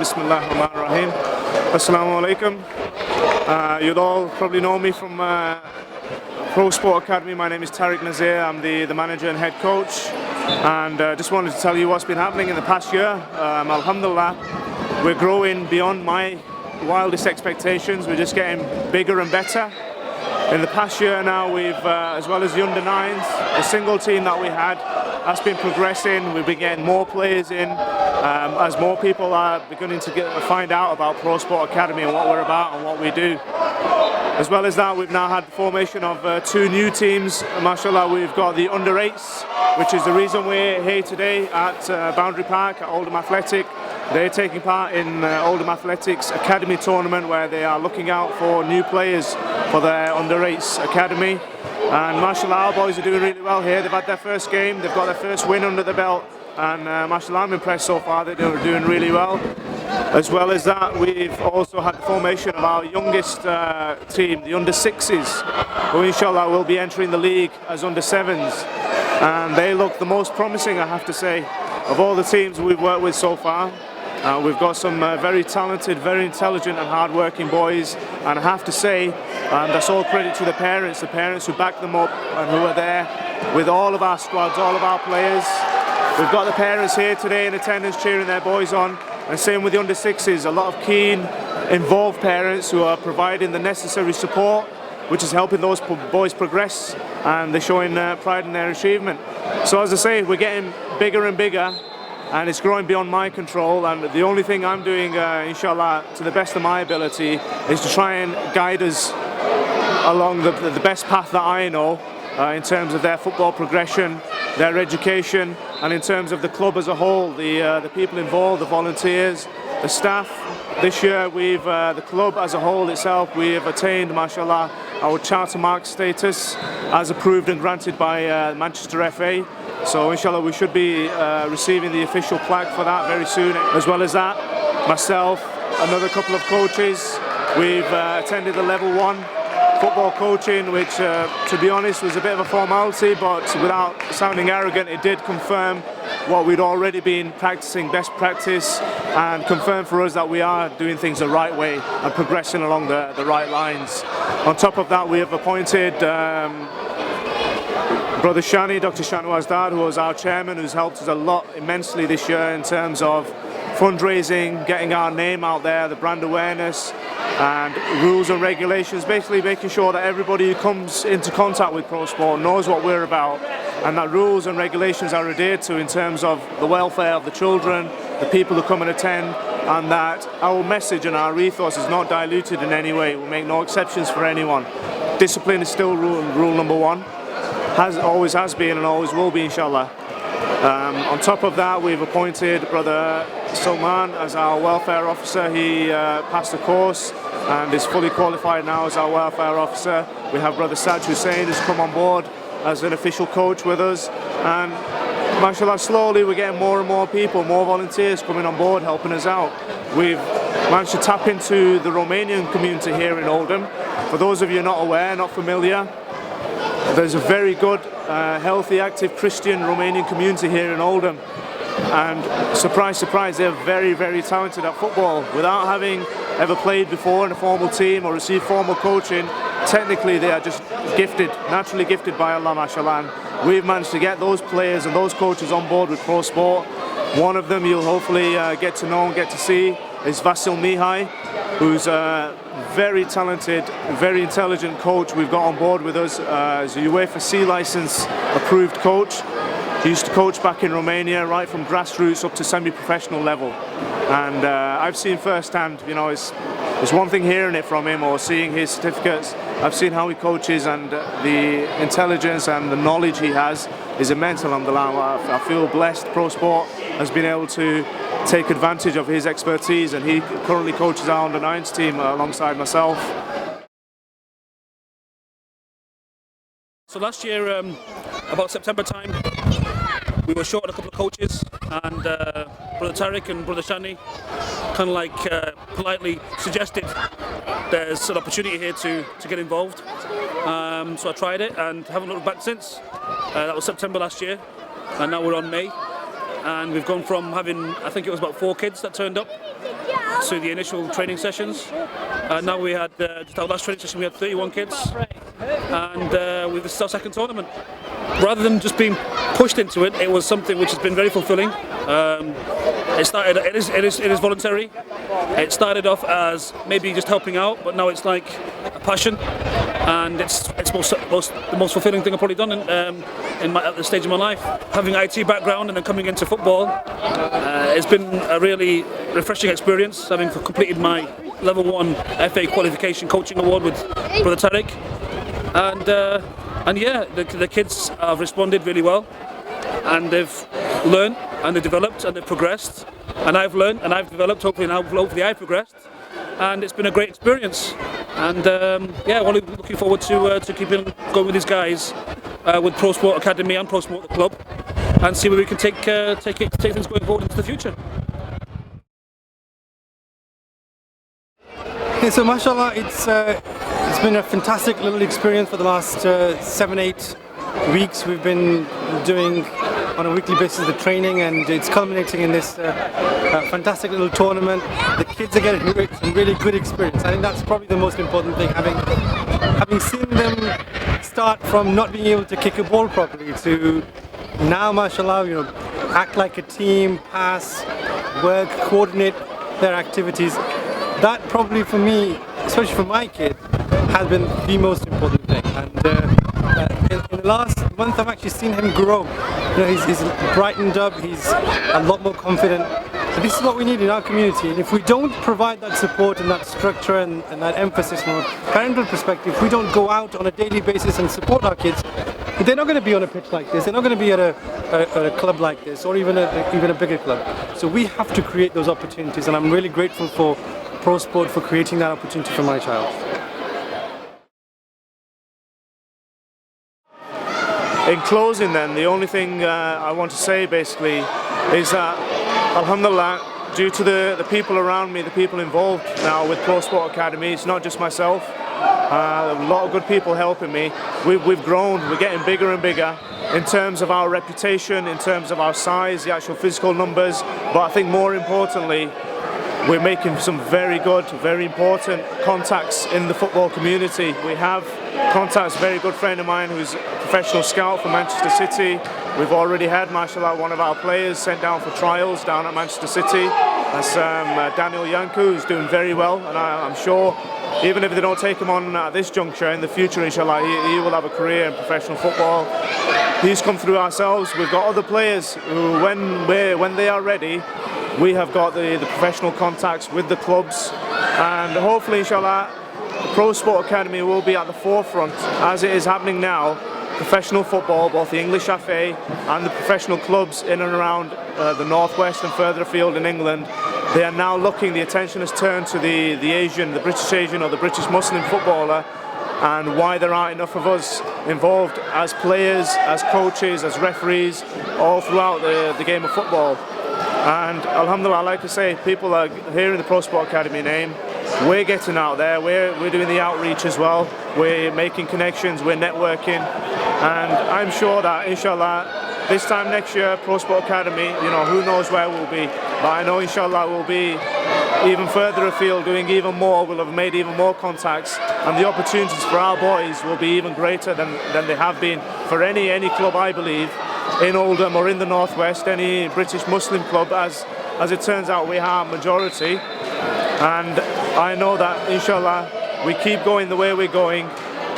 Bismillahirrahmanirrahim. Assalamu alaikum. You'll all probably know me from Prosport Academy. My name is Tariq Nazir. I'm the manager and head coach. And just wanted to tell you what's been happening in the past year. Alhamdulillah, we're growing beyond my wildest expectations. We're just getting bigger and better. In the past year now, we've, as well as the under-9s, the single team that we had, that's been progressing. We've been getting more players in as more people are beginning to find out about Prosport Academy and what we're about and what we do. As well as that, we've now had the formation of 2 new teams. MashaAllah, we've got the under-8s, which is the reason we're here today at Boundary Park at Oldham Athletic. They're taking part in Oldham Athletics Academy tournament where they are looking out for new players for their under-8s academy. And mashallah, our boys are doing really well here. They've had their first game, they've got their first win under the belt, and mashallah, I'm impressed so far. They're doing really well. As well as that, we've also had the formation of our youngest team, the under-6s, who inshallah will be entering the league as under-7s. And they look the most promising, I have to say, of all the teams we've worked with so far. We've got some very talented, very intelligent and hard-working boys, and I have to say, that's all credit to the parents who back them up and who are there with all of our squads, all of our players. We've got the parents here today in attendance cheering their boys on, and same with the under-6s, a lot of keen, involved parents who are providing the necessary support, which is helping those boys progress, and they're showing pride in their achievement. So as I say, we're getting bigger and bigger, and it's growing beyond my control, and the only thing I'm doing, inshallah, to the best of my ability, is to try and guide us along the best path that I know in terms of their football progression, their education, and in terms of the club as a whole, the people involved, the volunteers, the staff. This year, the club as a whole itself, we have attained, mashallah, our charter mark status as approved and granted by Manchester FA. So inshallah, we should be receiving the official plaque for that very soon. As well as that, myself, another couple of coaches, we've attended the level 1 football coaching, which to be honest was a bit of a formality, but without sounding arrogant, it did confirm what we'd already been practicing, best practice, and confirm for us that we are doing things the right way and progressing along the right lines. On top of that, we have appointed Brother Shani, Dr. Shanu Azdad, who was our chairman, who's helped us a lot immensely this year in terms of fundraising, getting our name out there, the brand awareness, and rules and regulations, basically making sure that everybody who comes into contact with Prosport knows what we're about, and that rules and regulations are adhered to in terms of the welfare of the children, the people who come and attend, and that our message and our ethos is not diluted in any way. We make no exceptions for anyone. Discipline is still rule number 1. Always has been and always will be, inshallah. On top of that, we've appointed Brother Salman as our welfare officer. He passed the course and is fully qualified now as our welfare officer. We have Brother Saj Hussain who's come on board as an official coach with us. And mashallah, slowly we're getting more and more people, more volunteers coming on board, helping us out. We've managed to tap into the Romanian community here in Oldham. For those of you not aware, not familiar, there's a very good, healthy, active Christian Romanian community here in Oldham, and surprise, surprise, they're very, very talented at football. Without having ever played before in a formal team or received formal coaching, technically they are just gifted, naturally gifted by Allah, mashallah. And we've managed to get those players and those coaches on board with Prosport. One of them you'll hopefully get to know and get to see is Vasil Mihai, who's a very talented, very intelligent coach we've got on board with us as a UEFA C license approved coach. He used to coach back in Romania right from grassroots up to semi-professional level, and I've seen firsthand, you know, it's one thing hearing it from him or seeing his certificates. I've seen how he coaches, and the intelligence and the knowledge he has is immense, alhamdulillah. I feel blessed Prosport has been able to take advantage of his expertise, and he currently coaches our under-9s team alongside myself. So last year, about September time, we were short a couple of coaches, and Brother Tariq and Brother Shani kind of like politely suggested there's an opportunity here to get involved. So I tried it and haven't looked back since. That was September last year, and now we're on May. And we've gone from having, I think it was about 4 kids that turned up, to the initial training sessions. Now we had, just our last training session, we had 31 kids, and with this is our second tournament. Rather than just being pushed into it, it was something which has been very fulfilling. It is voluntary. It started off as maybe just helping out, but now it's like a passion, and it's the most fulfilling thing I've probably done at this stage of my life. Having an IT background and then coming into football, it's been a really refreshing experience. Having completed my level 1 FA qualification coaching award with Brother Tariq, and yeah, the kids have responded really well, and they've learned and they've developed and they've progressed, and I've learned and I've developed. Hopefully I've progressed, and it's been a great experience. And yeah, well, looking forward to keeping going with these guys with Prosport Academy and Prosport the club, and see where we can take things going forward into the future. Yeah, so mashallah, it's been a fantastic little experience for the last 7-8 weeks. We've been doing on a weekly basis the training, and it's culminating in this fantastic little tournament. The kids are getting some really good experience. I think that's probably the most important thing, having seen them start from not being able to kick a ball properly to now, mashallah, you know, act like a team, pass, work, coordinate their activities. That probably for me, especially for my kid, has been the most important thing. And in the last month, I've actually seen him grow. You know, he's brightened up. He's a lot more confident. And this is what we need in our community. And if we don't provide that support and that structure and that emphasis from a parental perspective, if we don't go out on a daily basis and support our kids, they're not going to be on a pitch like this. They're not going to be at a club like this, or even a bigger club. So we have to create those opportunities, and I'm really grateful for Prosport for creating that opportunity for my child. In closing then, the only thing I want to say basically is that alhamdulillah, due to the people around me, the people involved now with Prosport Academy, it's not just myself, a lot of good people helping me. We've grown, we're getting bigger and bigger in terms of our reputation, in terms of our size, the actual physical numbers, but I think more importantly, we're making some very good, very important contacts in the football community. We have contacts, a very good friend of mine who's a professional scout from Manchester City. We've already had, mashallah, one of our players sent down for trials down at Manchester City. That's Daniel Yanku, who's doing very well, and I'm sure even if they don't take him on at this juncture, in the future, inshallah, he will have a career in professional football. He's come through ourselves. We've got other players who, when they are ready, we have got the professional contacts with the clubs, and hopefully, inshallah, the Prosport Academy will be at the forefront, as it is happening now. Professional football, both the English FA and the professional clubs in and around the northwest and further afield in England, they are now looking, the attention has turned to the British Asian or the British Muslim footballer, and why there aren't enough of us involved as players, as coaches, as referees, all throughout the game of football. And alhamdulillah, like I say, people are hearing the Prosport Academy name. We're getting out there, we're doing the outreach as well, we're making connections, we're networking, and I'm sure that inshallah this time next year, Prosport Academy, you know, who knows where we'll be, but I know inshallah we'll be even further afield, doing even more, we'll have made even more contacts, and the opportunities for our boys will be even greater than they have been for any club, I believe, in Oldham or in the Northwest, any British Muslim club, as it turns out we are majority. And I know that inshallah we keep going the way we're going,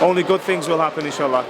only good things will happen inshallah.